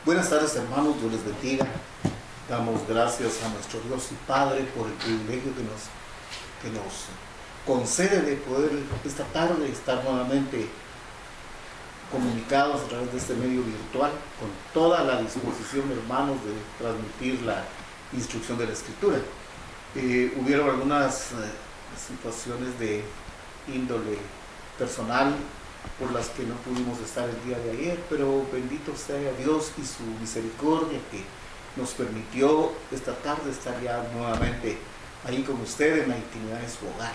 Buenas tardes, hermanos, Dios les bendiga. Damos gracias a nuestro Dios y Padre por el privilegio que nos concede de poder esta tarde estar nuevamente comunicados a través de este medio virtual, con toda la disposición, hermanos, de transmitir la instrucción de la Escritura. Hubieron algunas situaciones de índole personal por las que no pudimos estar el día de ayer, pero bendito sea Dios y su misericordia que nos permitió esta tarde estar ya nuevamente ahí con usted en la intimidad de su hogar.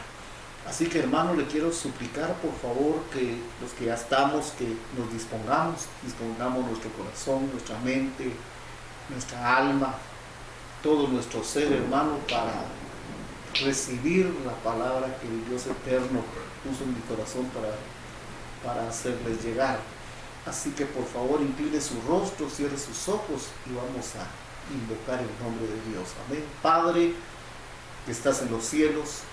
Así que, hermano, le quiero suplicar por favor que los que ya estamos, que nos dispongamos nuestro corazón, nuestra mente, nuestra alma, todo nuestro ser, hermano, para recibir la palabra que el Dios eterno puso en mi corazón para hacerles llegar. Así que por favor incline su rostro, cierre sus ojos y vamos a invocar el nombre de Dios. Amén. Padre que estás en los cielos,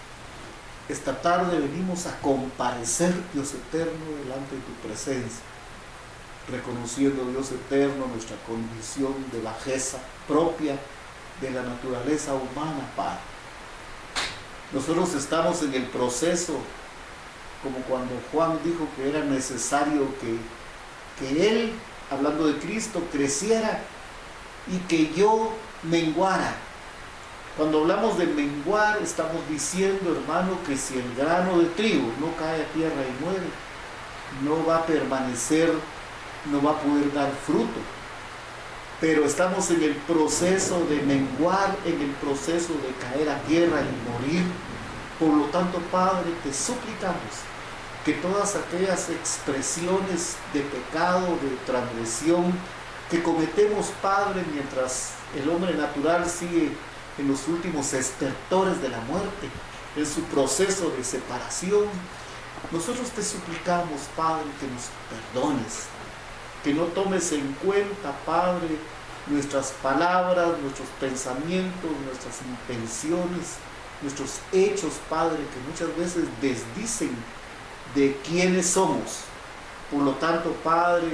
esta tarde venimos a comparecer, Dios eterno, delante de tu presencia, reconociendo, Dios eterno, nuestra condición de bajeza propia de la naturaleza humana, Padre. Nosotros estamos en el proceso, como cuando Juan dijo que era necesario que Él, hablando de Cristo, creciera y que yo menguara. Cuando hablamos de menguar, estamos diciendo, hermano, que si el grano de trigo no cae a tierra y muere, no va a permanecer, no va a poder dar fruto. Pero estamos en el proceso de menguar, en el proceso de caer a tierra y morir. Por lo tanto, Padre, te suplicamos que todas aquellas expresiones de pecado, de transgresión que cometemos, Padre, mientras el hombre natural sigue en los últimos estertores de la muerte, en su proceso de separación, nosotros te suplicamos, Padre, que nos perdones, que no tomes en cuenta, Padre, nuestras palabras, nuestros pensamientos, nuestras intenciones, nuestros hechos, Padre, que muchas veces desdicen de quiénes somos. Por lo tanto, Padre,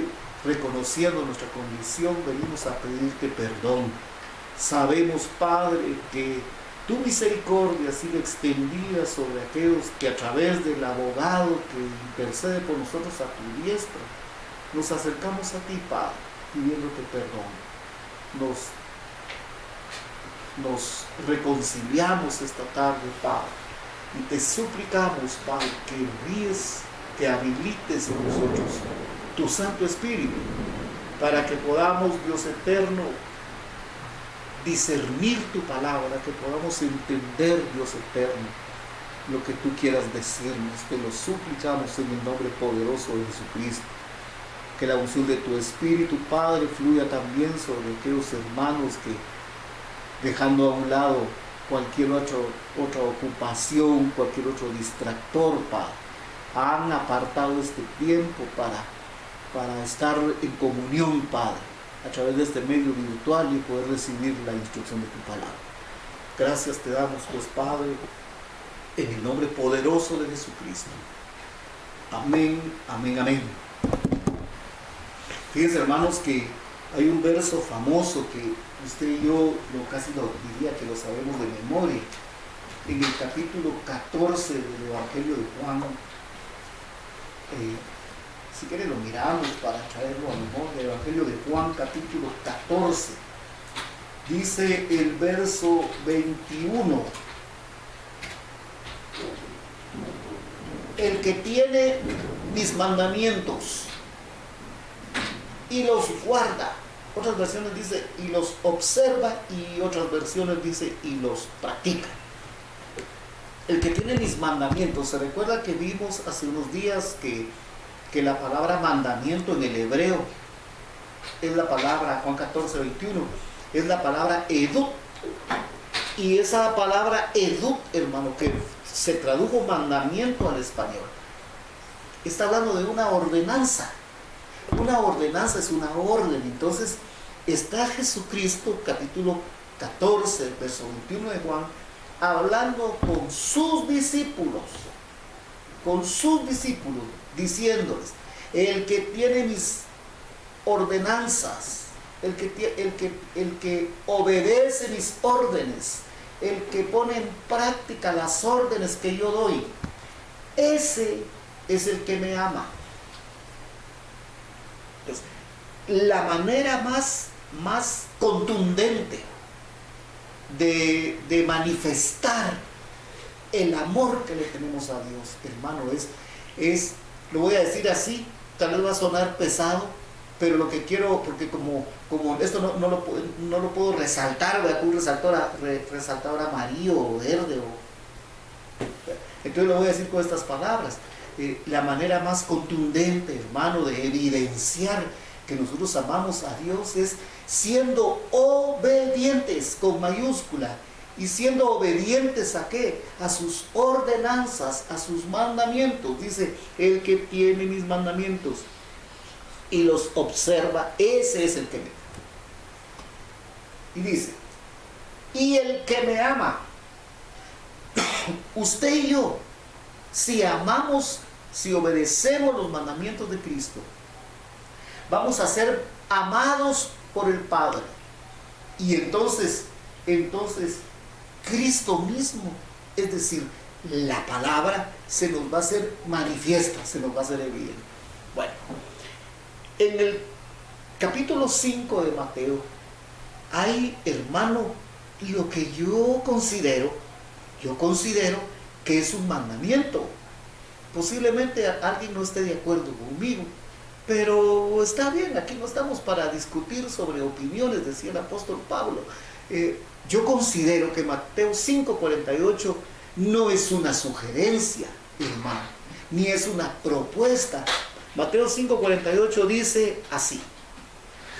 reconociendo nuestra condición, venimos a pedirte perdón. Sabemos, Padre, que tu misericordia ha sido extendida sobre aquellos que a través del abogado que intercede por nosotros a tu diestra, nos acercamos a ti, Padre, pidiéndote perdón. Nos reconciliamos esta tarde, Padre, y te suplicamos, Padre, que envíes, que habilites en nosotros tu Santo Espíritu, para que podamos, Dios eterno, discernir tu palabra, que podamos entender, Dios eterno, lo que tú quieras decirnos. Te lo suplicamos en el nombre poderoso de Jesucristo. Que la unción de tu Espíritu, Padre, fluya también sobre aquellos hermanos que, dejando a un lado cualquier otra ocupación, cualquier otro distractor, Padre, han apartado este tiempo para estar en comunión, Padre, a través de este medio virtual y poder recibir la instrucción de tu palabra. Gracias te damos, pues, Padre, en el nombre poderoso de Jesucristo. Amén, amén, amén. Fíjense, hermanos, que hay un verso famoso que usted y yo casi lo diría que lo sabemos de memoria. En el capítulo 14 del Evangelio de Juan, si quieren lo miramos para traerlo a memoria. El Evangelio de Juan, capítulo 14, dice el verso 21: el que tiene mis mandamientos y los guarda. Otras versiones dice y los observa, y otras versiones dice y los practica. El que tiene mis mandamientos. Se recuerda que vimos hace unos días que la palabra mandamiento en el hebreo es la palabra, Juan 14, 21, es la palabra edut. Y esa palabra edut, hermano, que se tradujo mandamiento al español, está hablando de una ordenanza. Una ordenanza es una orden. Entonces está Jesucristo, capítulo 14, verso 21 de Juan, hablando con sus discípulos, diciéndoles: el que tiene mis ordenanzas el que obedece mis órdenes, el que pone en práctica las órdenes que yo doy, ese es el que me ama. Entonces, la manera más contundente de manifestar el amor que le tenemos a Dios, hermano, lo voy a decir así, tal vez va a sonar pesado, pero lo que quiero, porque como esto no lo puedo resaltar, voy a un resaltador amarillo o verde, entonces lo voy a decir con estas palabras. La manera más contundente, hermano, de evidenciar que nosotros amamos a Dios es siendo obedientes con mayúscula. ¿Y siendo obedientes a qué? A sus ordenanzas, a sus mandamientos. Dice, el que tiene mis mandamientos y los observa, ese es el que me ama. Y dice, y el que me ama, usted y yo, si amamos, si obedecemos los mandamientos de Cristo, vamos a ser amados por el Padre. Y entonces Cristo mismo, es decir, la palabra, se nos va a hacer manifiesta, se nos va a hacer evidente. Bueno, en el capítulo 5 de Mateo hay, hermano, lo que yo considero que es un mandamiento. Posiblemente alguien no esté de acuerdo conmigo, pero está bien, aquí no estamos para discutir sobre opiniones, decía el apóstol Pablo. Yo considero que Mateo 5:48 no es una sugerencia, hermano, ni es una propuesta. Mateo 5:48 dice así: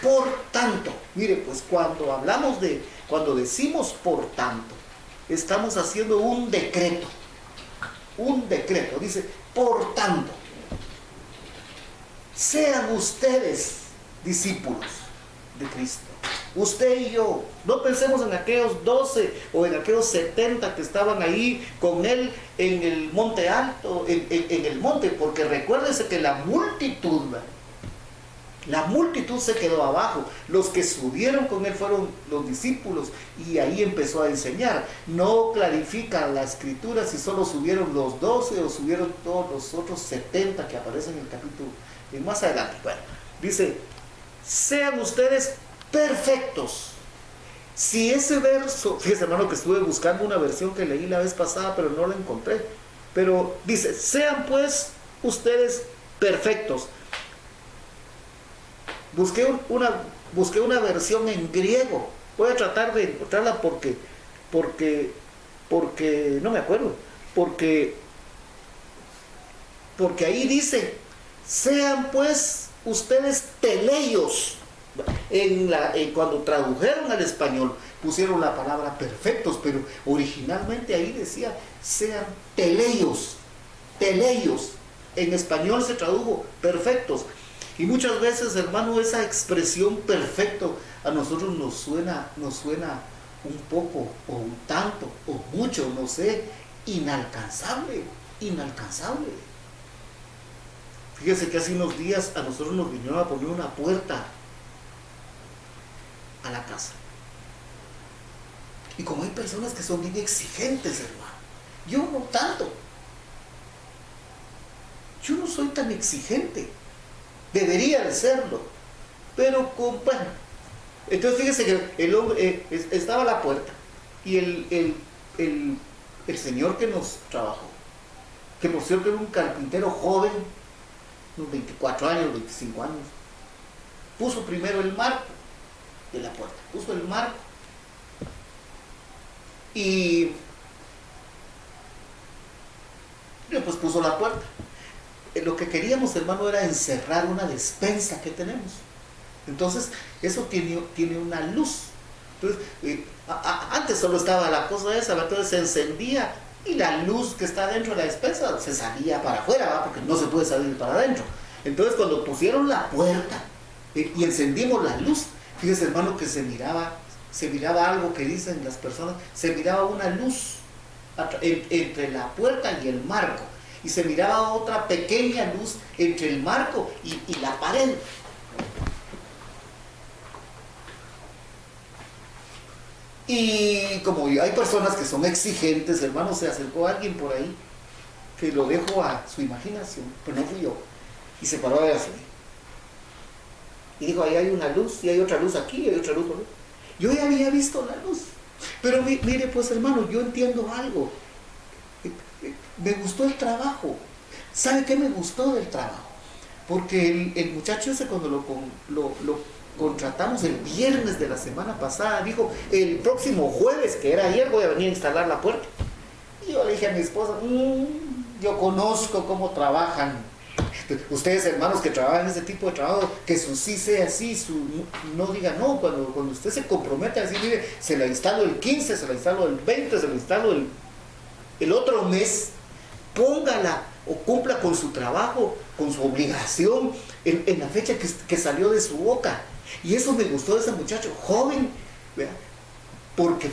por tanto, mire, pues cuando decimos por tanto, estamos haciendo un decreto, dice, por tanto, sean ustedes discípulos de Cristo. Usted y yo, no pensemos en aquellos 12 o en aquellos 70 que estaban ahí con él en el monte alto, en el monte, porque recuérdense que la multitud se quedó abajo. Los que subieron con él fueron los discípulos y ahí empezó a enseñar. No clarifica la escritura si solo subieron los 12 o subieron todos los otros 70 que aparecen en el capítulo más adelante. Bueno, dice, sean ustedes perfectos. Si ese verso, fíjese, hermano, que estuve buscando una versión que leí la vez pasada, pero no la encontré. Pero dice, sean pues ustedes perfectos. Busqué una versión en griego. Voy a tratar de encontrarla porque no me acuerdo. Porque ahí dice, sean pues ustedes teleios. Cuando tradujeron al español pusieron la palabra perfectos, pero originalmente ahí decía sean teleios. En español se tradujo perfectos. Y muchas veces, hermano, esa expresión perfecto a nosotros nos suena un poco, o un tanto, o mucho, no sé, inalcanzable. Fíjese que hace unos días a nosotros nos vinieron a poner una puerta a la casa. Y como hay personas que son bien exigentes, hermano, yo no tanto. Yo no soy tan exigente. Debería de serlo. Pero bueno. Entonces fíjese que el hombre estaba a la puerta. Y el señor que nos trabajó, que por cierto era un carpintero joven, unos 24 años, 25 años, puso primero el marco de la puerta. Puso el marco. Y después puso la puerta. Lo que queríamos, hermano, era encerrar una despensa que tenemos. Entonces, eso tiene una luz. Entonces, antes solo estaba la cosa esa, entonces se encendía y la luz que está dentro de la despensa se salía para afuera, ¿va? Porque no se puede salir para adentro. Entonces, cuando pusieron la puerta y encendimos la luz, fíjese, hermano, que se miraba algo que dicen las personas, se miraba una luz entre la puerta y el marco. Y se miraba otra pequeña luz entre el marco y la pared. Y como hay personas que son exigentes, hermano, se acercó alguien por ahí que lo dejo a su imaginación, pero no fui yo. Y se paró a ver así. Y dijo, ahí hay una luz, y hay otra luz aquí, y hay otra luz por ahí. Yo ya había visto la luz. Pero mire, pues hermano, yo entiendo algo. Me gustó el trabajo. ¿Sabe qué me gustó del trabajo? Porque el muchacho ese cuando lo contratamos el viernes de la semana pasada, dijo, el próximo jueves, que era ayer, voy a venir a instalar la puerta. Y yo le dije a mi esposa, yo conozco cómo trabajan. Ustedes, hermanos, que trabajan en ese tipo de trabajo, que su sí sea sí, no diga no. Cuando usted se compromete a decir, mire, se la instalo el 15, se la instalo el 20, se la instalo el otro mes, póngala o cumpla con su trabajo, con su obligación, en la fecha que salió de su boca. Y eso me gustó de ese muchacho, joven, ¿verdad? Porque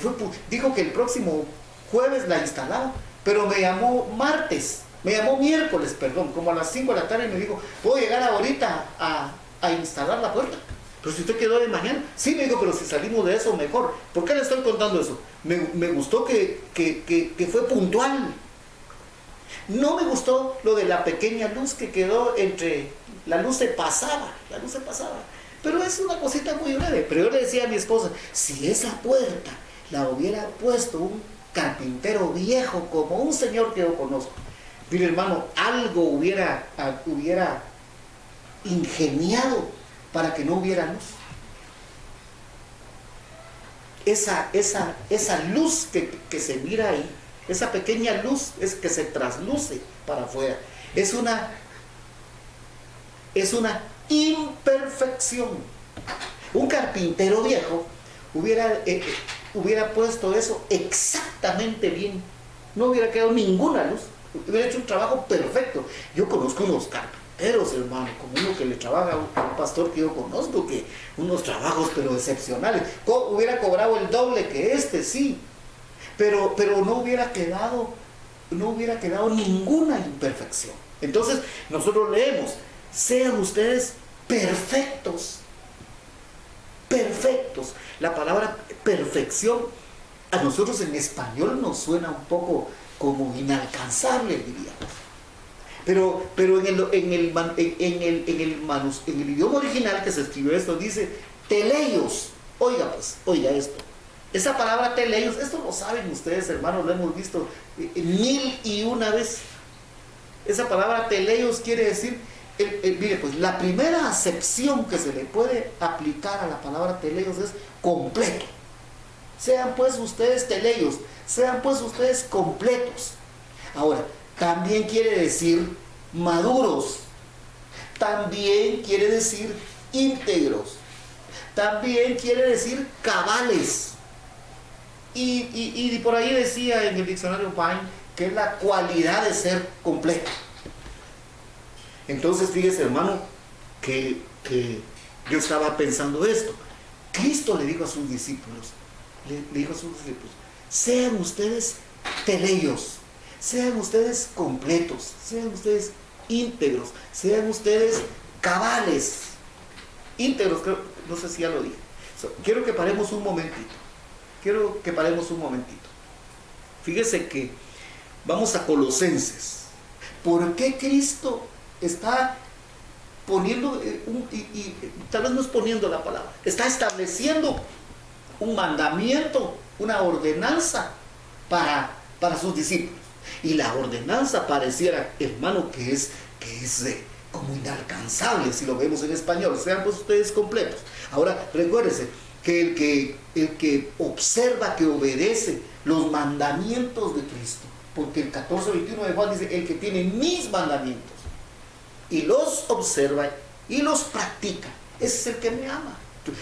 dijo que el próximo jueves la instalaba, pero me llamó miércoles, perdón, como a las 5 de la tarde, y me dijo, ¿puedo llegar ahorita a instalar la puerta? Pero si usted quedó de mañana. Sí, me dijo, pero si salimos de eso, mejor. ¿Por qué le estoy contando eso? Me gustó que fue puntual. No me gustó lo de la pequeña luz que quedó entre... La luz se pasaba. Pero es una cosita muy breve. Pero yo le decía a mi esposa, si esa puerta la hubiera puesto un carpintero viejo como un señor que yo conozco, mire hermano, algo hubiera ingeniado para que no hubiera luz. Esa luz que se mira ahí, esa pequeña luz es que se trasluce para afuera. Es una imperfección. Un carpintero viejo hubiera puesto eso exactamente bien. No hubiera quedado ninguna luz. Hubiera hecho un trabajo perfecto. Yo conozco unos carpinteros, hermano, como uno que le trabaja a un pastor que yo conozco, que unos trabajos pero excepcionales. Hubiera cobrado el doble que sí. Pero no hubiera quedado ninguna imperfección. Entonces nosotros leemos, sean ustedes perfectos. La palabra perfección a nosotros en español nos suena un poco como inalcanzable, diríamos. Pero en el idioma original que se escribió esto dice teleios. Oiga esto. Esa palabra teleios, esto lo saben ustedes, hermanos, lo hemos visto 1001 vez. Esa palabra teleios quiere decir, mire, pues la primera acepción que se le puede aplicar a la palabra teleios es completo. Sean pues ustedes teleios, sean pues ustedes completos. Ahora, también quiere decir maduros, también quiere decir íntegros, también quiere decir cabales. Y por ahí decía en el diccionario Vine que es la cualidad de ser completo. Entonces fíjese, hermano, que yo estaba pensando esto. Cristo le dijo a sus discípulos, sean ustedes teleios, sean ustedes completos, sean ustedes íntegros, sean ustedes cabales. Íntegros, no sé si ya lo dije. Quiero que paremos un momentito. Fíjese que vamos a Colosenses. ¿Por qué Cristo está poniendo, tal vez no es poniendo la palabra, está estableciendo un mandamiento, una ordenanza para sus discípulos? Y la ordenanza pareciera, hermano, que es como inalcanzable si lo vemos en español. Sean pues ustedes completos. Ahora, recuérdense que el que observa, que obedece los mandamientos de Cristo, porque el 14:21 de Juan dice, el que tiene mis mandamientos y los observa y los practica, ese es el que me ama.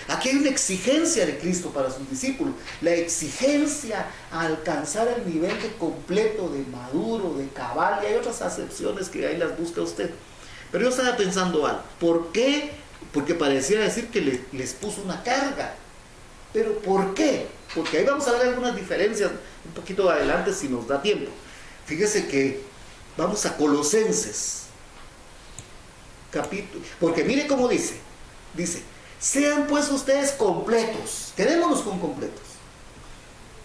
Aquí hay una exigencia de Cristo para sus discípulos, la exigencia a alcanzar el nivel de completo, de maduro, de cabal, y hay otras acepciones que ahí las busca usted. Pero yo estaba pensando algo, ¿por qué? Porque pareciera decir que les puso una carga. ¿Pero por qué? Porque ahí vamos a ver algunas diferencias un poquito adelante si nos da tiempo. Fíjese que vamos a Colosenses, capítulo, porque mire cómo dice, sean pues ustedes completos, quedémonos con completos,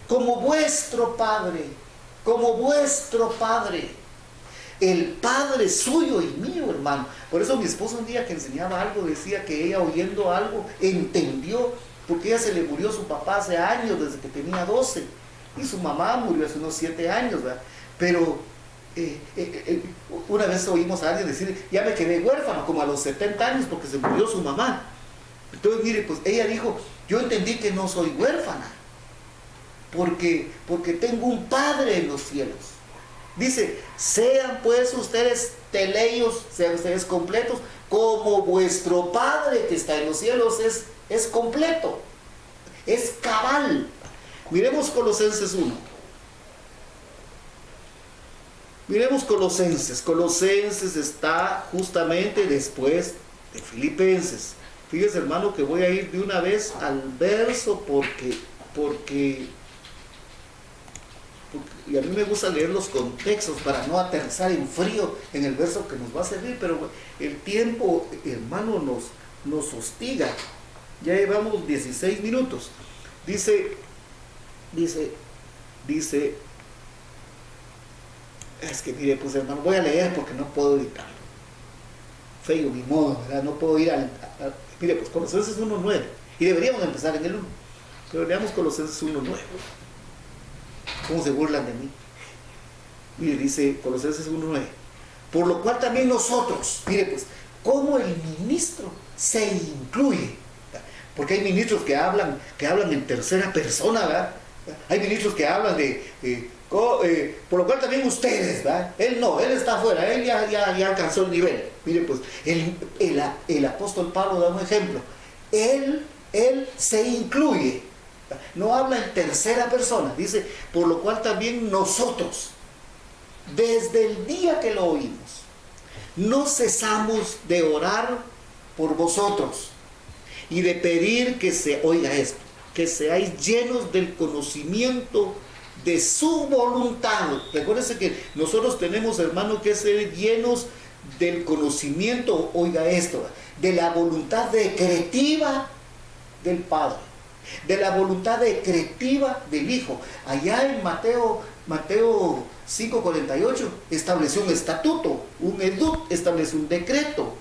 como vuestro Padre, como vuestro Padre. El Padre suyo y mío, hermano. Por eso mi esposa un día que enseñaba algo decía que ella oyendo algo entendió, porque ella se le murió su papá hace años, desde que tenía 12, y su mamá murió hace unos 7 años, ¿verdad? Pero una vez oímos a alguien decir, ya me quedé huérfano, como a los 70 años, porque se murió su mamá. Entonces, mire, pues ella dijo, yo entendí que no soy huérfana, porque tengo un Padre en los cielos. Dice, sean pues ustedes teleios, sean ustedes completos, como vuestro Padre que está en los cielos es completo, es cabal. Miremos Colosenses 1. Miremos Colosenses. Colosenses está justamente después de Filipenses. Fíjese, hermano, que voy a ir de una vez al verso porque y a mí me gusta leer los contextos para no aterrizar en frío en el verso que nos va a servir, pero el tiempo, hermano, nos hostiga. Ya llevamos 16 minutos. Dice, es que mire, pues hermano, voy a leer porque no puedo editarlo. Feo, ni modo, ¿verdad? No puedo ir mire, pues Colosenses 1.9. Y deberíamos empezar en el 1. Pero leamos Colosenses 1.9. ¿Cómo se burlan de mí? Mire, dice Colosenses 1.9. Por lo cual también nosotros, mire pues, cómo el ministro se incluye. Porque hay ministros que hablan en tercera persona, ¿verdad? Hay ministros que hablan por lo cual también ustedes, ¿verdad? Él no, él está afuera, él ya alcanzó el nivel. Mire pues, el apóstol Pablo da un ejemplo. Él se incluye. No habla en tercera persona, dice, por lo cual también nosotros, desde el día que lo oímos, no cesamos de orar por vosotros y de pedir oiga esto, que seáis llenos del conocimiento de su voluntad. Recuérdense que nosotros tenemos, hermano, que ser llenos del conocimiento, oiga esto, de la voluntad decretiva del Padre, de la voluntad decretiva del Hijo. Allá en Mateo 5:48 estableció un estatuto, un edut, estableció un decreto.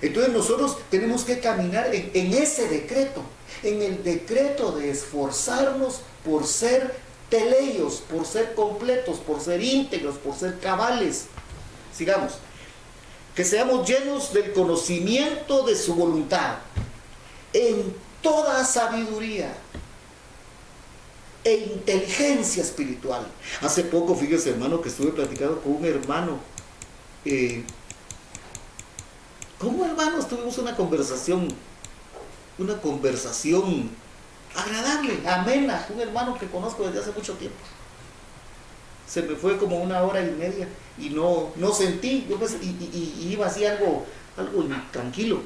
Entonces nosotros tenemos que caminar en ese decreto, en el decreto de esforzarnos por ser teleios, por ser completos, por ser íntegros, por ser cabales. Sigamos. Que seamos llenos del conocimiento de su voluntad, en toda sabiduría e inteligencia espiritual. Hace poco, fíjese, hermano, que estuve platicando con un hermano. Como hermanos tuvimos una conversación agradable, amena, un hermano que conozco desde hace mucho tiempo. Se me fue como 1 hora y media y no sentí, yo pues, y iba así algo tranquilo,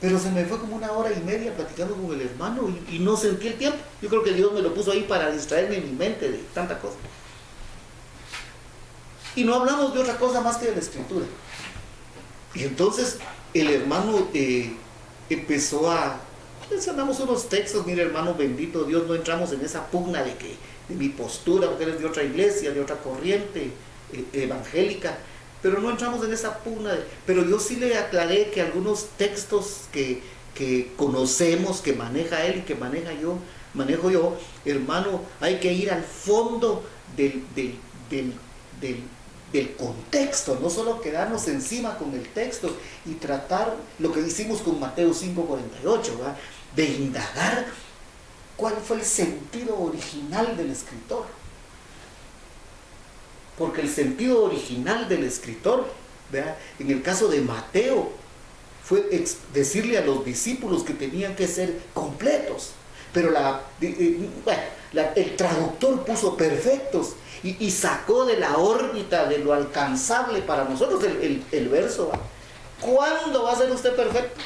pero se me fue como 1 hora y media platicando con el hermano y no sentí el tiempo. Yo creo que Dios me lo puso ahí para distraerme en mi mente de tanta cosa. Y no hablamos de otra cosa más que de la Escritura. Y entonces el hermano empezó mencionamos unos textos. Mire, hermano bendito Dios, no entramos en esa pugna de mi postura, porque eres de otra iglesia, de otra corriente evangélica, pero no entramos en esa pugna. Pero yo sí le aclaré que algunos textos que conocemos, que maneja él y que manejo yo, hermano, hay que ir al fondo del contexto, no solo quedarnos encima con el texto y tratar lo que hicimos con Mateo 5:48, ¿verdad? De indagar cuál fue el sentido original del escritor. Porque el sentido original del escritor, ¿verdad?, en el caso de Mateo, fue decirle a los discípulos que tenían que ser completos. Pero el traductor puso perfectos y sacó de la órbita de lo alcanzable para nosotros el verso. ¿Cuándo va a ser usted perfecto?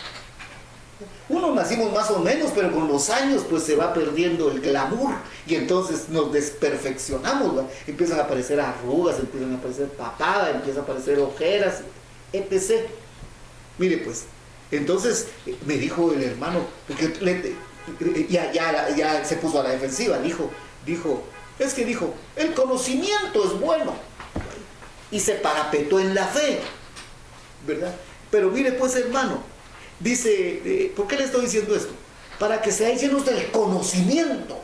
Uno nacimos más o menos, pero con los años pues se va perdiendo el glamour y entonces nos desperfeccionamos, ¿verdad? Empiezan a aparecer arrugas, empiezan a aparecer papadas, empiezan a aparecer ojeras, etc. Mire pues, entonces me dijo el hermano, porque ya se puso a la defensiva, dijo, Es que dijo, el conocimiento es bueno. Y se parapetó en la fe, ¿verdad? Pero mire pues, hermano, dice, ¿por qué le estoy diciendo esto? Para que seáis llenos del conocimiento.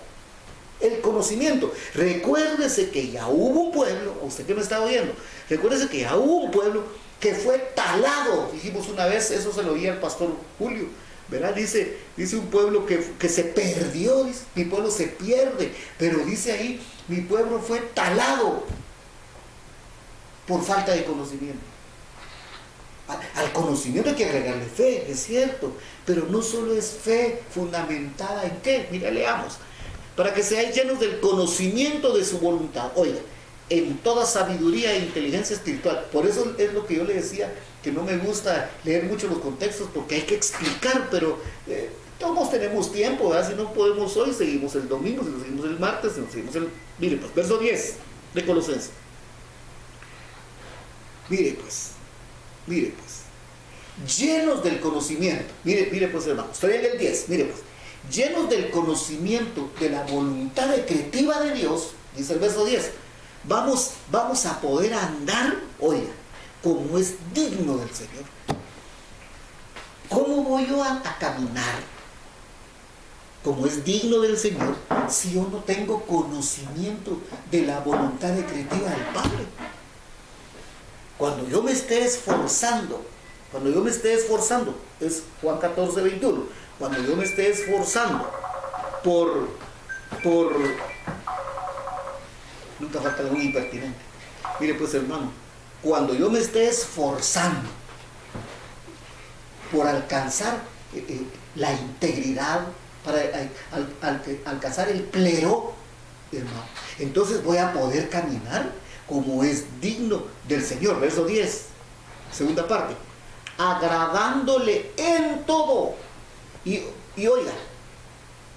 El conocimiento. Recuérdese que ya hubo un pueblo, usted que me está oyendo, recuérdese que ya hubo un pueblo que fue talado. Dijimos una vez, eso se lo oía al pastor Julio, ¿verdad? Dice un pueblo que se perdió, dice, mi pueblo se pierde, pero dice ahí, mi pueblo fue talado por falta de conocimiento. Al conocimiento hay que agregarle fe, es cierto, pero no solo es fe fundamentada en qué. Mira, leamos. Para que seáis llenos del conocimiento de su voluntad. Oiga, en toda sabiduría e inteligencia espiritual. Por eso es lo que yo le decía, que no me gusta leer mucho los contextos, porque hay que explicar, pero todos tenemos tiempo, ¿verdad? Si no podemos hoy, seguimos el domingo, si no seguimos el martes, si no seguimos el... Mire pues, verso 10 de Colosenses. Mire pues, llenos del conocimiento. Mire pues, hermano, estoy en el 10, mire pues. Llenos del conocimiento de la voluntad decretiva de Dios, dice el verso 10, vamos a poder andar, oiga, como es digno del Señor. ¿Cómo voy yo a caminar como es digno del Señor si yo no tengo conocimiento de la voluntad decretiva del Padre? Cuando yo me esté esforzando, es Juan 14, 21, cuando yo me esté esforzando por nunca falta algún impertinente. Mire pues, hermano, cuando yo me esté esforzando por alcanzar la integridad, para alcanzar el plero, hermano, entonces voy a poder caminar como es digno del Señor. Verso 10, segunda parte, agradándole en todo. Y oiga,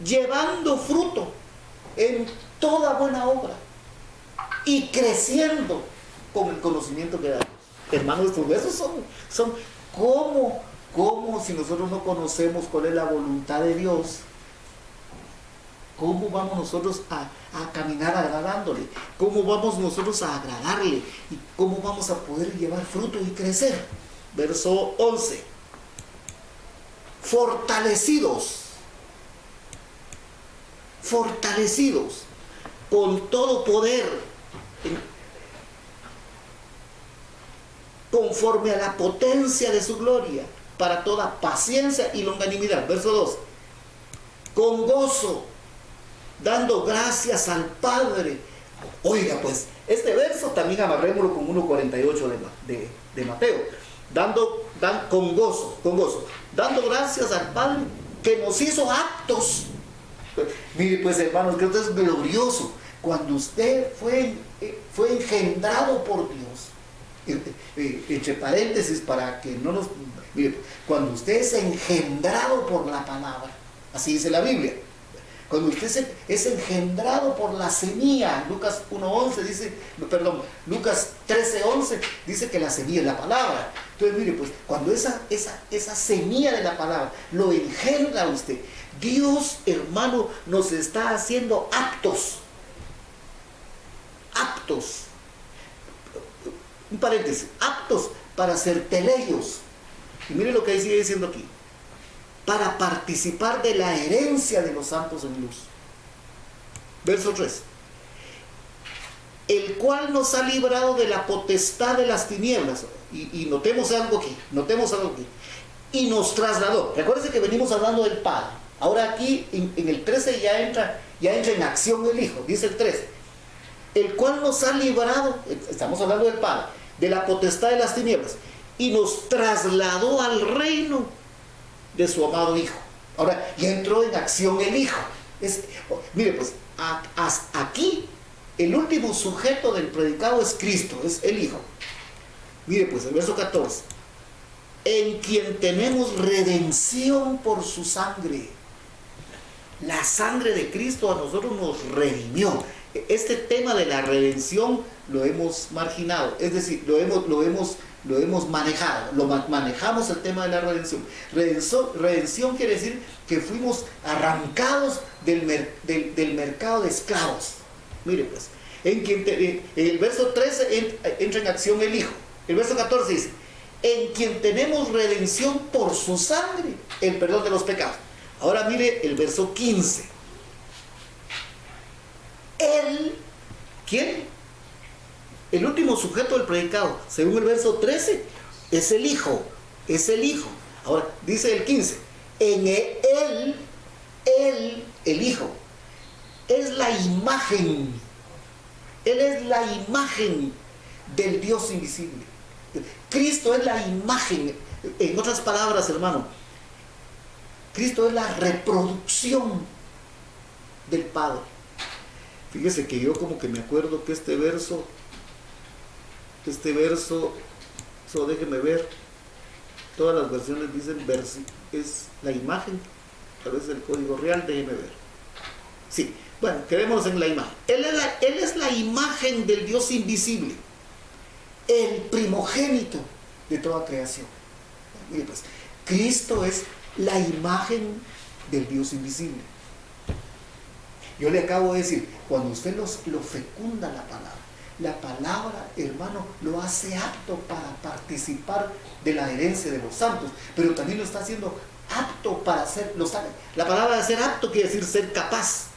llevando fruto en toda buena obra y creciendo con el conocimiento que da Dios. Hermanos, estos versos son como si nosotros no conocemos cuál es la voluntad de Dios, ¿cómo vamos nosotros a caminar agradándole? ¿Cómo vamos nosotros a agradarle? ¿Y cómo vamos a poder llevar fruto y crecer? Verso 11. Fortalecidos con todo poder, conforme a la potencia de su gloria, para toda paciencia y longanimidad. Verso 2. Con gozo, dando gracias al Padre. Oiga, pues, este verso también amarrémoslo con 1.48 de Mateo. Con gozo, dando gracias al Padre que nos hizo aptos. Mire pues, hermanos, que esto es glorioso. Cuando usted fue engendrado por Dios, entre paréntesis para que no nos... Mire, cuando usted es engendrado por la palabra, así dice la Biblia, cuando usted es engendrado por la semilla, Lucas 13:11 dice que la semilla es la palabra. Entonces mire pues, cuando esa semilla de la palabra lo engendra usted, Dios, hermano, nos está haciendo aptos, un paréntesis, aptos para ser teleios. Y mire lo que sigue diciendo aquí, para participar de la herencia de los santos en luz. Verso 3. El cual nos ha librado de la potestad de las tinieblas. Y notemos algo aquí. Y nos trasladó. Recuérdense que venimos hablando del Padre. Ahora aquí en el 13 ya entra en acción el Hijo. Dice el 13. El cual nos ha librado, estamos hablando del Padre, de la potestad de las tinieblas. Y nos trasladó al reino de su amado Hijo. Ahora ya entró en acción el Hijo. Mire pues, hasta aquí el último sujeto del predicado es Cristo, es el Hijo. Mire pues, el verso 14. En quien tenemos redención por su sangre. La sangre de Cristo a nosotros nos redimió. Este tema de la redención lo hemos marginado, es decir, lo hemos manejado, manejamos el tema de la redención. Redención quiere decir que fuimos arrancados del mercado de esclavos. Mire pues, en el verso 13 entra en acción el Hijo. El verso 14 dice, en quien tenemos redención por su sangre, el perdón de los pecados. Ahora mire el verso 15. Él, ¿quién? El último sujeto del predicado, según el verso 13, es el Hijo. Es el Hijo. Ahora, dice el 15, en él, el Hijo, es la imagen. Él es la imagen del Dios invisible. Cristo es la imagen. En otras palabras, hermano, Cristo es la reproducción del Padre. Fíjese que yo como que me acuerdo que este verso, solo déjeme ver, todas las versiones dicen es la imagen, tal vez el código real, déjeme ver. Sí, bueno, quedémonos en la imagen. Él es la imagen del Dios invisible, el primogénito de toda creación. Mire pues, Cristo es la imagen del Dios invisible. Yo le acabo de decir, cuando usted lo fecunda la palabra, hermano, lo hace apto para participar de la herencia de los santos, pero también lo está haciendo apto para ser, la palabra de ser apto quiere decir ser capaz,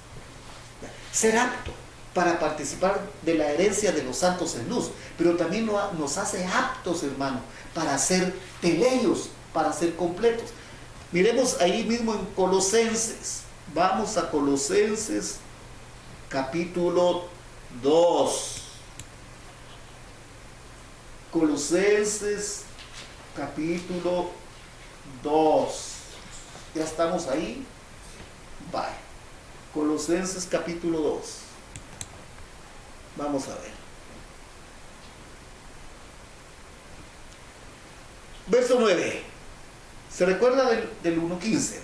ser apto para participar de la herencia de los santos en luz, pero también nos hace aptos, hermano, para ser teleios, para ser completos. Miremos ahí mismo en Colosenses. Vamos a Colosenses capítulo 2. Colosenses capítulo 2. ¿Ya estamos ahí? Bye. Colosenses capítulo 2. Vamos a ver. Verso 9. ¿Se recuerda del 1.15?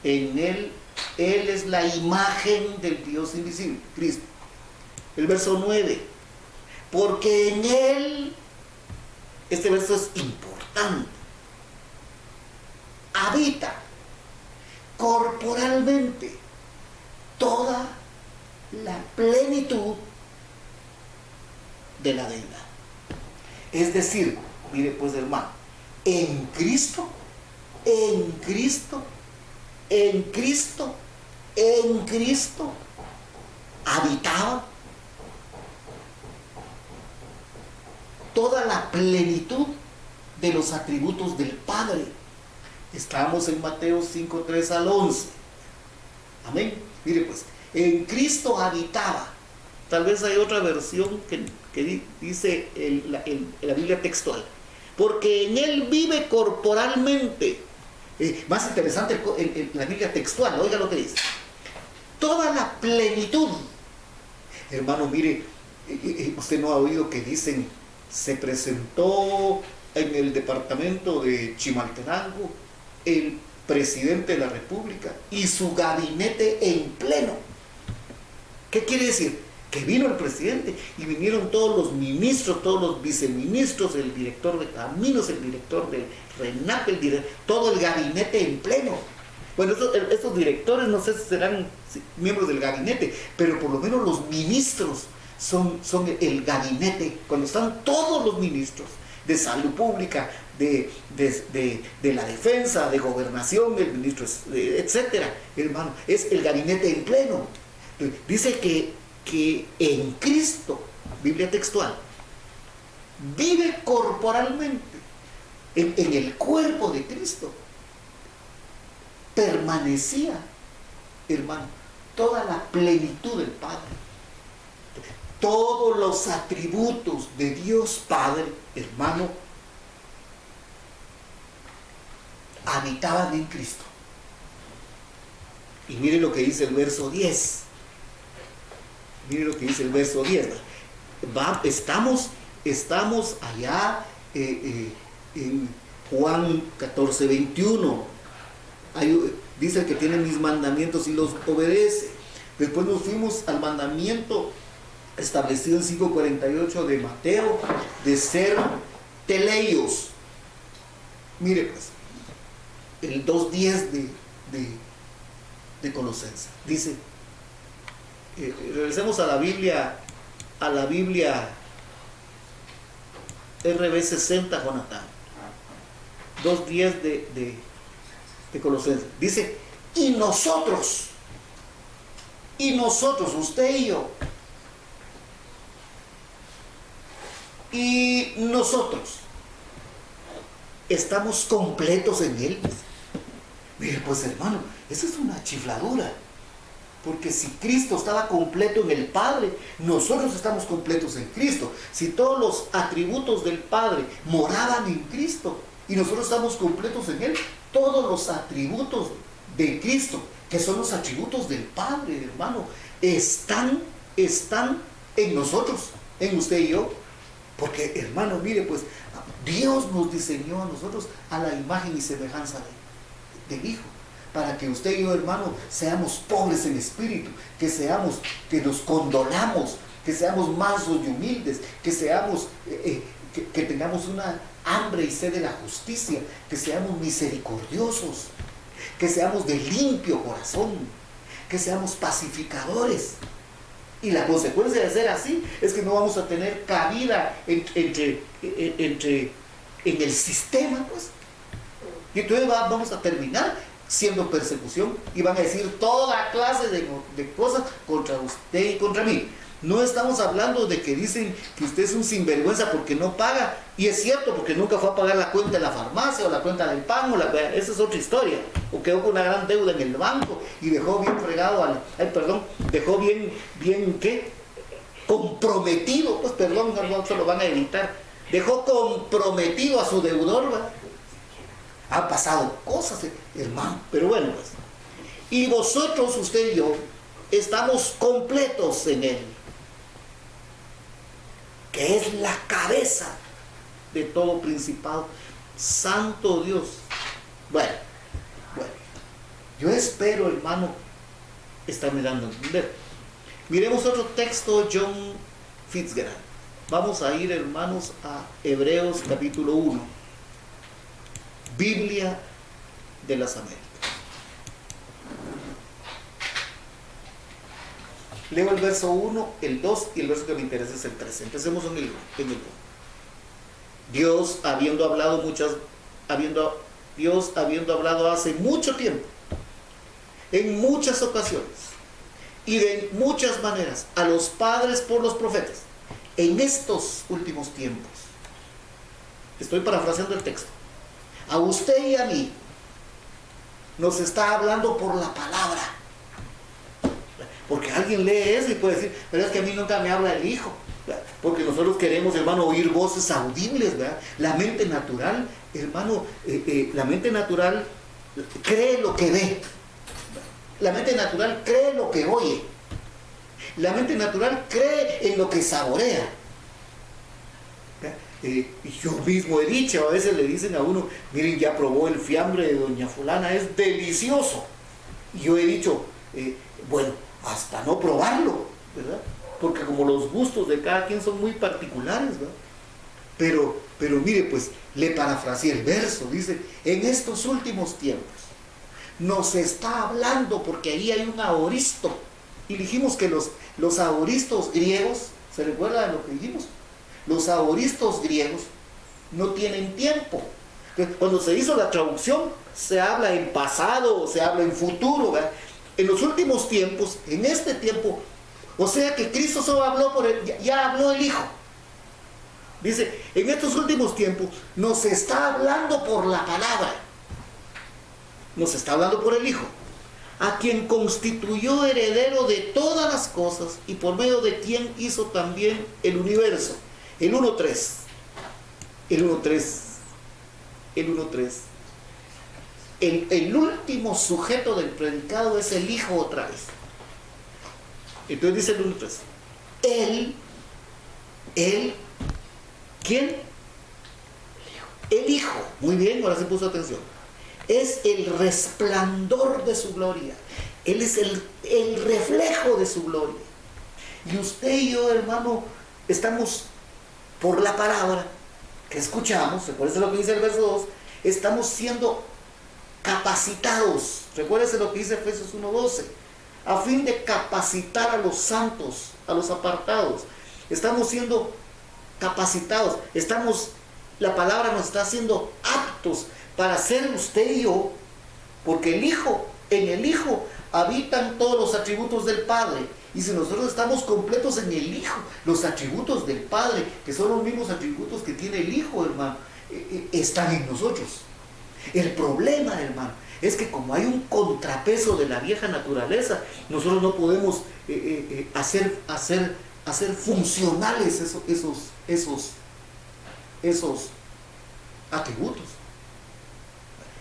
En él es la imagen del Dios invisible, Cristo. El verso 9. Porque en él, este verso es importante, habita corporalmente toda la plenitud de la deidad. Es decir, mire pues, hermano, en Cristo habitaba toda la plenitud de los atributos del Padre. Estamos en Mateo 5:3 al 11. Amén. Mire pues, en Cristo habitaba. Tal vez hay otra versión que dice la Biblia textual. Porque en él vive corporalmente. Más interesante la Biblia textual, oiga lo que dice. Toda la plenitud. Hermano, mire, usted no ha oído que dicen, se presentó en el departamento de Chimaltenango el presidente de la República y su gabinete en pleno. ¿Qué quiere decir? Que vino el presidente y vinieron todos los ministros, todos los viceministros, el director de caminos, el director del RENAP, todo el gabinete en pleno. Bueno, estos directores no sé si serán miembros del gabinete, pero por lo menos los ministros son el gabinete. Cuando están todos los ministros de salud pública, de la defensa, de gobernación, el ministro, etcétera, hermano, es el gabinete en pleno. Dice que en Cristo, Biblia textual, vive corporalmente, en el cuerpo de Cristo, permanecía, hermano, toda la plenitud del Padre. Todos los atributos de Dios Padre, hermano, habitaban en Cristo. Y mire lo que dice el verso 10. Mire lo que dice el verso 10. Estamos allá en Juan 14:21. Dice que tiene mis mandamientos y los obedece. Después nos fuimos al mandamiento establecido en 5:48 de Mateo, de ser teleios. Mire pues, el 2:10 de Colosenses dice, Regresemos a la Biblia RB60, Jonathan. 2:10 de Colosenses. Dice, y nosotros, usted y yo, y nosotros, estamos completos en Él. Mire, pues hermano, eso es una chifladura. Porque si Cristo estaba completo en el Padre, nosotros estamos completos en Cristo. Si todos los atributos del Padre moraban en Cristo y nosotros estamos completos en Él, todos los atributos de Cristo, que son los atributos del Padre, hermano, están en nosotros, en usted y yo. Porque, hermano, mire, pues Dios nos diseñó a nosotros a la imagen y semejanza del Hijo. Para que usted y yo, hermano, seamos pobres en espíritu, que nos condolamos, que seamos mansos y humildes, que tengamos una hambre y sed de la justicia, que seamos misericordiosos, que seamos de limpio corazón, que seamos pacificadores. Y la consecuencia de ser así es que no vamos a tener cabida en el sistema, pues. Y entonces vamos a terminar siendo persecución y van a decir toda clase de cosas contra usted y contra mí. No estamos hablando de que dicen que usted es un sinvergüenza porque no paga, y es cierto, porque nunca fue a pagar la cuenta de la farmacia o la cuenta del pan, esa es otra historia, o quedó con una gran deuda en el banco y dejó bien fregado dejó bien ¿qué? Comprometido, pues perdón, no se lo van a evitar, dejó comprometido a su deudor, ¿verdad? Han pasado cosas, hermano, pero bueno, pues. Y vosotros, usted y yo, estamos completos en Él, que es la cabeza de todo principado. Santo Dios. Bueno, yo espero, hermano, estarme dando a entender. Miremos otro texto, John Fitzgerald. Vamos a ir, hermanos, a Hebreos capítulo 1. Biblia de las Américas. Leo el verso 1, el 2 y el verso que me interesa es el 3. Empecemos en el 1. Dios habiendo hablado hace mucho tiempo, en muchas ocasiones y de muchas maneras a los padres por los profetas, en estos últimos tiempos. Estoy parafraseando el texto. A usted y a mí nos está hablando por la palabra. Porque alguien lee eso y puede decir, pero es que a mí nunca me habla el Hijo. Porque nosotros queremos, hermano, oír voces audibles, ¿verdad? La mente natural, hermano, la mente natural cree lo que ve. La mente natural cree lo que oye. La mente natural cree en lo que saborea. Y yo mismo he dicho, a veces le dicen a uno, miren, ya probó el fiambre de doña fulana, es delicioso. Y yo he dicho, bueno, hasta no probarlo, ¿verdad? Porque como los gustos de cada quien son muy particulares, ¿verdad? Pero mire, pues, le parafraseé el verso, dice, en estos últimos tiempos nos está hablando, porque ahí hay un aoristo. Y dijimos que los aoristos griegos, ¿se recuerda de lo que dijimos? Los aoristos griegos no tienen tiempo. Cuando se hizo la traducción, se habla en pasado o se habla en futuro, ¿verdad? En los últimos tiempos, en este tiempo, o sea que Cristo solo habló ya habló el Hijo. Dice, en estos últimos tiempos nos está hablando por la palabra. Nos está hablando por el Hijo, a quien constituyó heredero de todas las cosas y por medio de quien hizo también el universo. El 1.3. El último sujeto del predicado es el Hijo otra vez. Entonces dice el 1.3. ¿Quién? El Hijo. Muy bien, ahora se puso atención. Es el resplandor de su gloria. Él es el reflejo de su gloria. Y usted y yo, hermano, estamos por la palabra que escuchamos, recuérdese lo que dice el verso 2, estamos siendo capacitados, recuérdese lo que dice Efesios 1:12, a fin de capacitar a los santos, a los apartados. Estamos siendo capacitados, la palabra nos está haciendo aptos para ser usted y yo, porque en el Hijo habitan todos los atributos del Padre. Y si nosotros estamos completos en el Hijo, los atributos del Padre, que son los mismos atributos que tiene el Hijo, hermano, están en nosotros. El problema, hermano, es que como hay un contrapeso de la vieja naturaleza, nosotros no podemos hacer funcionales esos atributos.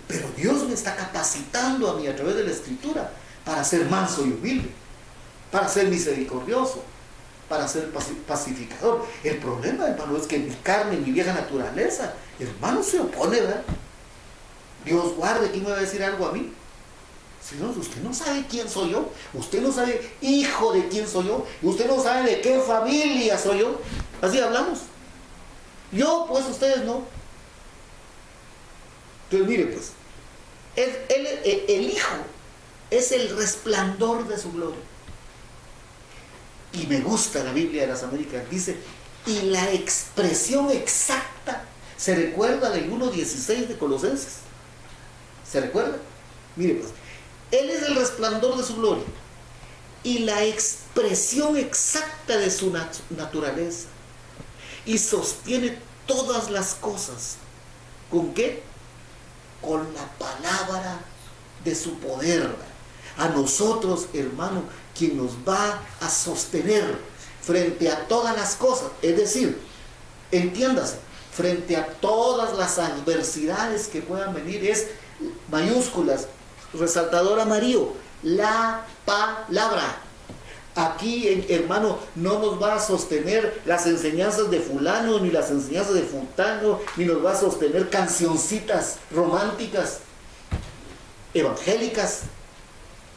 Pero Dios me está capacitando a mí a través de la Escritura para ser manso y humilde, para ser misericordioso, para ser pacificador. El problema, hermano, es que mi carne, mi vieja naturaleza, hermano, se opone, ¿verdad? Dios guarde, ¿quién me va a decir algo a mí? Señor, usted no sabe quién soy yo, usted no sabe, hijo, de quién soy yo, usted no sabe de qué familia soy yo. Así hablamos. Yo, pues, ustedes no. Entonces, mire, pues, el Hijo es el resplandor de su gloria. Y me gusta la Biblia de las Américas, dice, y la expresión exacta, ¿se recuerda del 1:16 de Colosenses? ¿Se recuerda? Mire, pues, Él es el resplandor de su gloria y la expresión exacta de su naturaleza, y sostiene todas las cosas. ¿Con qué? Con la palabra de su poder. A nosotros, hermano, quien nos va a sostener frente a todas las cosas, es decir, entiéndase, frente a todas las adversidades que puedan venir, es mayúsculas, resaltador amarillo, la palabra. Aquí, hermano, no nos va a sostener las enseñanzas de fulano, ni las enseñanzas de fulano, ni nos va a sostener cancioncitas románticas, evangélicas,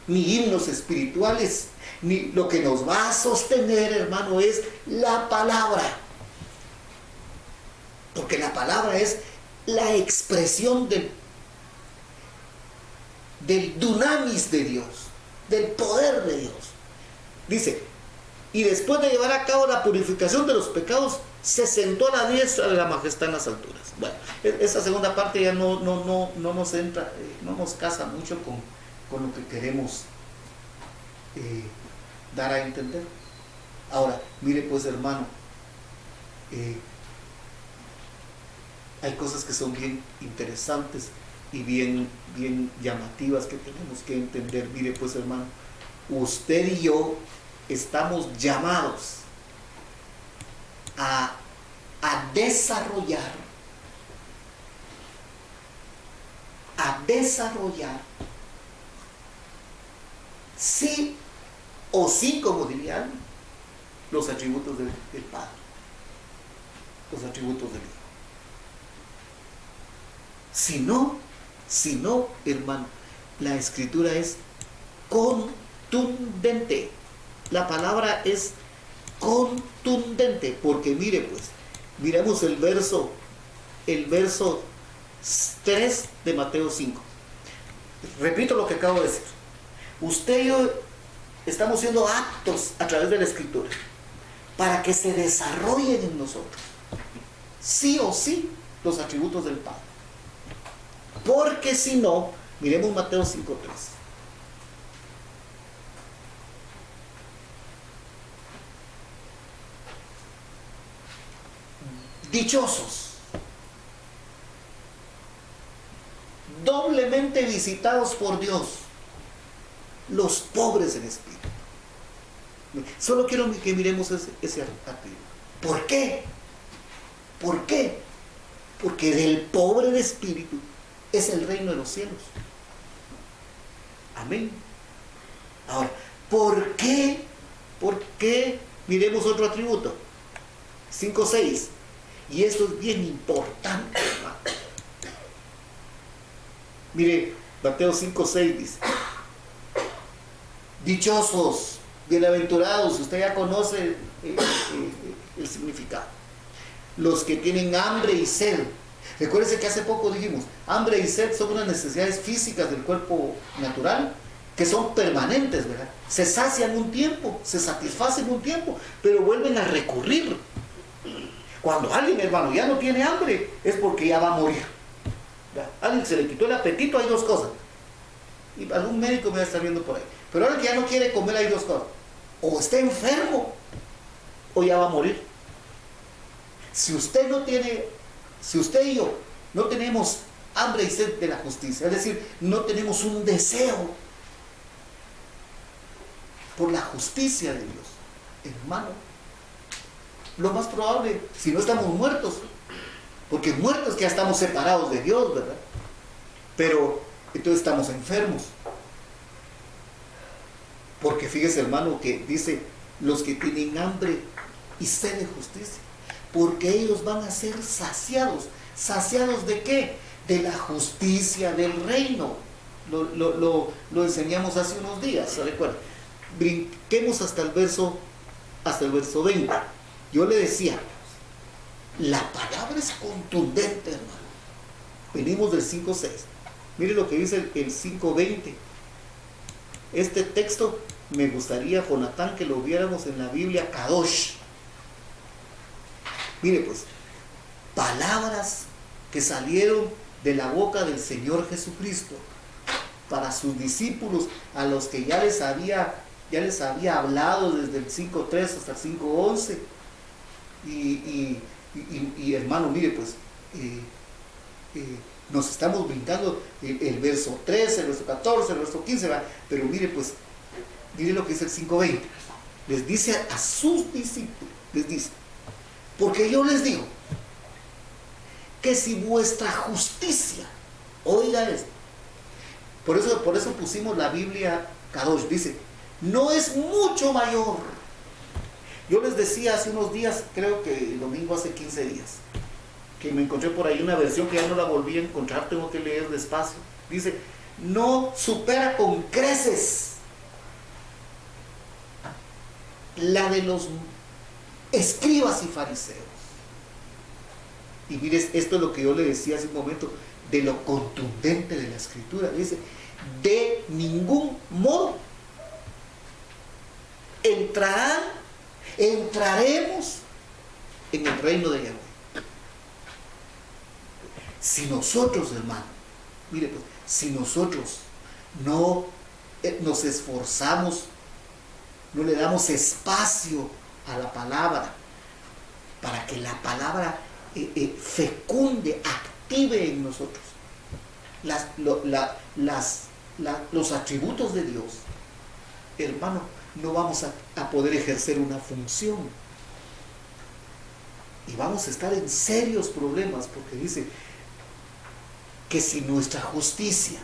ni himnos espirituales, ni lo que nos va a sostener, hermano, es la palabra. Porque la palabra es la expresión del dunamis de Dios, del poder de Dios. Dice, y después de llevar a cabo la purificación de los pecados, se sentó a la diestra de la majestad en las alturas. Bueno, esa segunda parte ya no nos entra, no nos casa mucho con lo que queremos dar a entender. Ahora, mire pues, hermano, hay cosas que son bien interesantes y bien llamativas que tenemos que entender. Mire pues, hermano, usted y yo estamos llamados a desarrollar sí o sí, como dirían, los atributos del Padre, los atributos del Hijo. Si no, hermano, la Escritura es contundente. La palabra es contundente, porque mire pues, miremos el verso 3 de Mateo 5. Repito lo que acabo de decir. Usted y yo estamos siendo aptos a través de la Escritura para que se desarrollen en nosotros, sí o sí, los atributos del Padre. Porque si no, miremos Mateo 5:3. Dichosos, doblemente visitados por Dios, los pobres en espíritu. Solo quiero que miremos ese atributo. ¿Por qué? ¿Por qué? Porque del pobre de espíritu es el reino de los cielos. Amén. Ahora, ¿por qué? ¿Por qué? Miremos otro atributo. 5:6. Y esto es bien importante, hermano. Mire, Mateo 5:6 dice: dichosos, bienaventurados, usted ya conoce el significado. Los que tienen hambre y sed. Recuérdense que hace poco dijimos, hambre y sed son unas necesidades físicas del cuerpo natural que son permanentes, ¿verdad? Se sacian un tiempo, se satisfacen un tiempo, pero vuelven a recurrir. Cuando alguien, hermano, ya no tiene hambre, es porque ya va a morir. ¿Verdad? Alguien se le quitó el apetito, hay dos cosas. Y algún médico me va a estar viendo por ahí. Pero ahora que ya no quiere comer, hay dos cosas. O está enfermo, o ya va a morir. Si usted y yo no tenemos hambre y sed de la justicia, es decir, no tenemos un deseo por la justicia de Dios, hermano, lo más probable, si no estamos muertos, porque muertos que ya estamos separados de Dios, ¿verdad? Pero entonces estamos enfermos. Porque fíjese, hermano, que dice, los que tienen hambre y sed de justicia, porque ellos van a ser saciados. ¿Saciados de qué? De la justicia del reino. Lo enseñamos hace unos días, ¿se recuerda? Brinquemos hasta el verso 20. Yo le decía, la palabra es contundente, hermano. Venimos del 5.6. Mire lo que dice el 5.20. Este texto me gustaría, Jonatán, que lo viéramos en la Biblia Kadosh. Mire pues, palabras que salieron de la boca del Señor Jesucristo para sus discípulos, a los que ya les había hablado desde el 5.3 hasta el 5.11. Y hermano, mire pues, nos estamos brincando el verso 13, el verso 14, el verso 15, ¿verdad? Pero mire pues, mire lo que dice el 5.20. Les dice a sus discípulos, les dice, porque yo les digo que si vuestra justicia, oiga esto, por eso pusimos la Biblia Kadosh, dice, no es mucho mayor. Yo les decía hace unos días, creo que el domingo hace 15 días, que me encontré por ahí una versión que ya no la volví a encontrar, tengo que leer despacio. Dice, no supera con creces la de los escribas y fariseos. Y mire, esto es lo que yo le decía hace un momento, de lo contundente de la Escritura. Dice, de ningún modo entraremos en el reino de Yahweh. Si nosotros, hermano, mire pues, si nosotros no nos esforzamos, no le damos espacio a la palabra, para que la palabra fecunde, active en nosotros los atributos de Dios, hermano, no vamos a poder ejercer una función. Y vamos a estar en serios problemas, porque dice que si nuestra justicia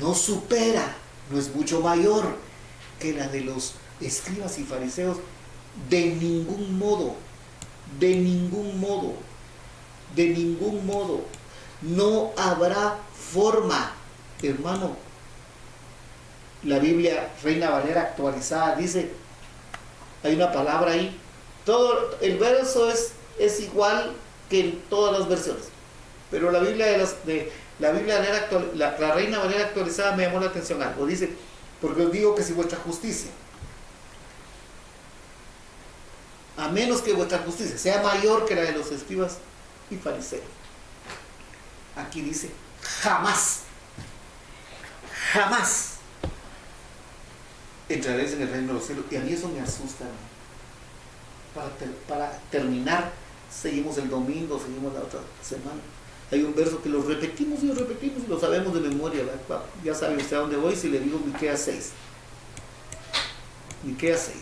no supera, no es mucho mayor que la de los escribas y fariseos, de ningún modo no habrá forma, hermano. La Biblia Reina Valera actualizada dice, hay una palabra ahí, todo el verso es igual que en todas las versiones, pero la Biblia la Reina Valera actualizada me llamó la atención algo. Dice, porque os digo que si vuestra justicia, a menos que vuestra justicia sea mayor que la de los escribas y fariseos, aquí dice, jamás entraréis en el reino de los cielos. Y a mí eso me asusta, ¿no? Para terminar, seguimos el domingo, seguimos la otra semana. Hay un verso que lo repetimos y lo sabemos de memoria, ¿verdad? Ya sabe usted a dónde voy si le digo Miqueas 6. Miqueas 6.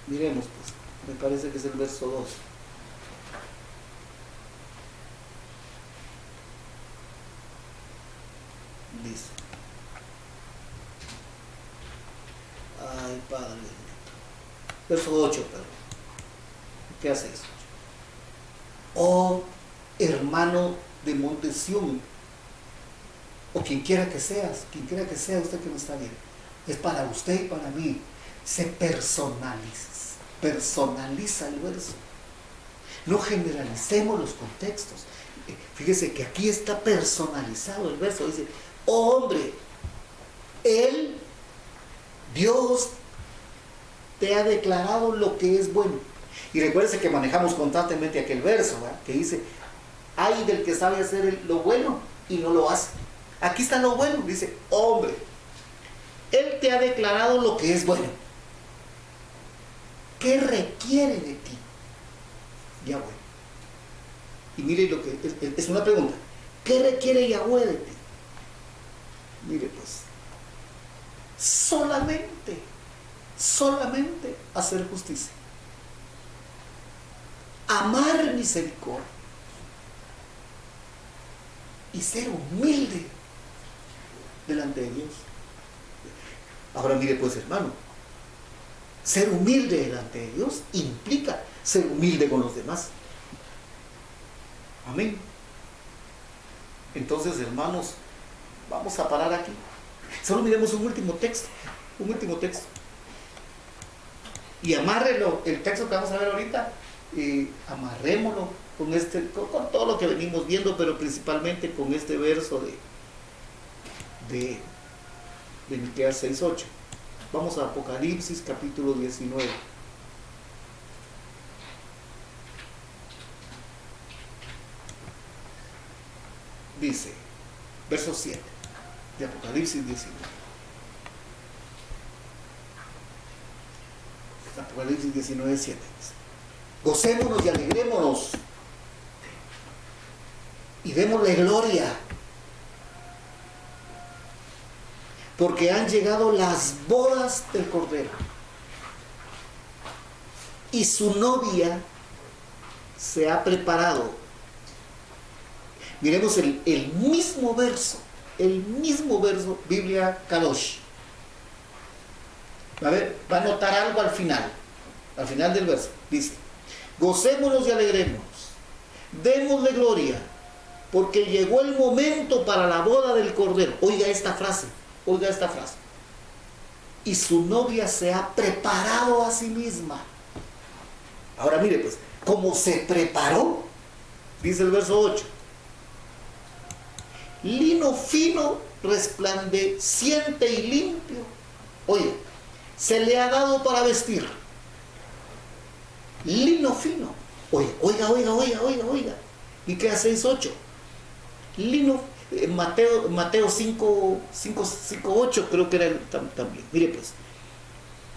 Miremos pues, me parece que es el verso 2. Dice, ay Padre bendito, verso 8, perdón. ¿Qué hace eso? Oh hermano de Monte Sión, o quien quiera que sea usted que me está viendo, es para usted y para mí. Se personaliza el verso. No generalicemos los contextos. Fíjese que aquí está personalizado el verso. Dice, oh hombre, Él, Dios, te ha declarado lo que es bueno. Y recuérdese que manejamos constantemente aquel verso, ¿verdad?, que dice, ay del que sabe hacer lo bueno y no lo hace. Aquí está lo bueno, dice, hombre, Él te ha declarado lo que es bueno. ¿Qué requiere de ti Yahweh? Y mire lo que es una pregunta. ¿Qué requiere Yahweh de ti? Mire pues, solamente hacer justicia, amar misericordia y ser humilde delante de Dios. Ahora mire pues, hermano, ser humilde delante de Dios implica ser humilde con los demás. Amén. Entonces, hermanos, vamos a parar aquí. Solo miremos un último texto. Y amárrelo, el texto que vamos a ver ahorita, amarrémoslo con todo lo que venimos viendo, pero principalmente con este verso de Miqueas 6:8. Vamos a Apocalipsis capítulo 19. Dice, verso 7 de Apocalipsis 19. Apocalipsis 19:7 dice, gocémonos y alegrémonos y démosle gloria, porque han llegado las bodas del Cordero y su novia se ha preparado. Miremos el mismo verso, Biblia Kadosh. Va a notar algo al final del verso. Dice, gocémonos y alegrémonos, démosle gloria, porque llegó el momento para la boda del Cordero. Oiga esta frase. Y su novia se ha preparado a sí misma. Ahora mire pues, ¿cómo se preparó? Dice el verso 8. Lino fino, resplandeciente y limpio. Oye, se le ha dado para vestir. Lino fino. Oiga. Miqueas 6:8. Lino, Mateo 5:8 creo que era también. Mire pues.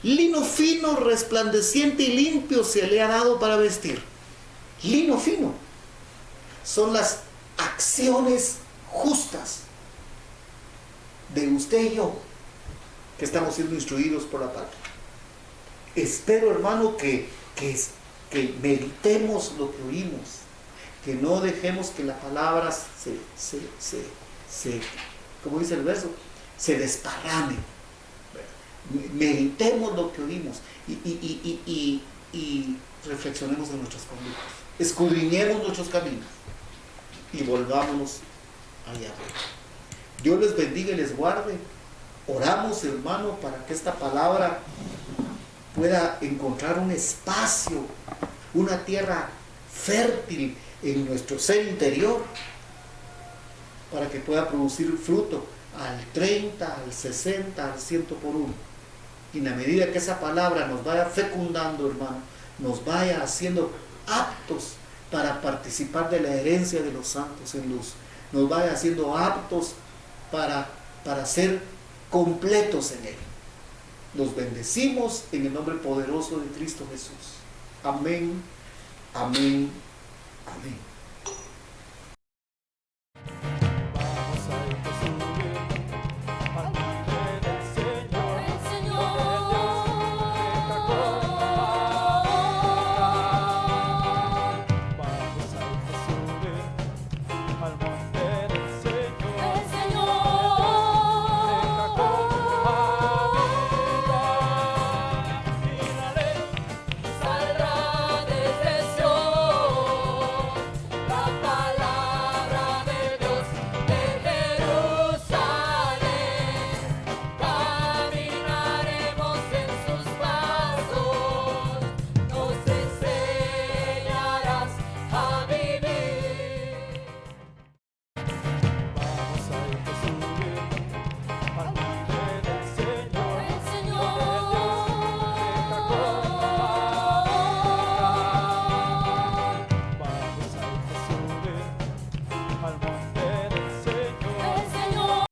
Lino fino, resplandeciente y limpio se le ha dado para vestir. Lino fino. Son las acciones justas de usted y yo que estamos siendo instruidos por la palabra. Espero, hermano, que meditemos lo que oímos, que no dejemos que la palabra como dice el verso, se desparrame. Meditemos lo que oímos y reflexionemos en nuestras conductas, escudriñemos nuestros caminos y volvámonos allá arriba. Dios les bendiga y les guarde. Oramos, hermano, para que esta palabra pueda encontrar un espacio, una tierra fértil en nuestro ser interior, para que pueda producir fruto al 30, al 60, al 100 por uno. Y en la medida que esa palabra nos vaya fecundando, hermano, nos vaya haciendo aptos para participar de la herencia de los santos en luz, nos vaya haciendo aptos para ser completos en Él. Los bendecimos en el nombre poderoso de Cristo Jesús. Amén, amén, amén.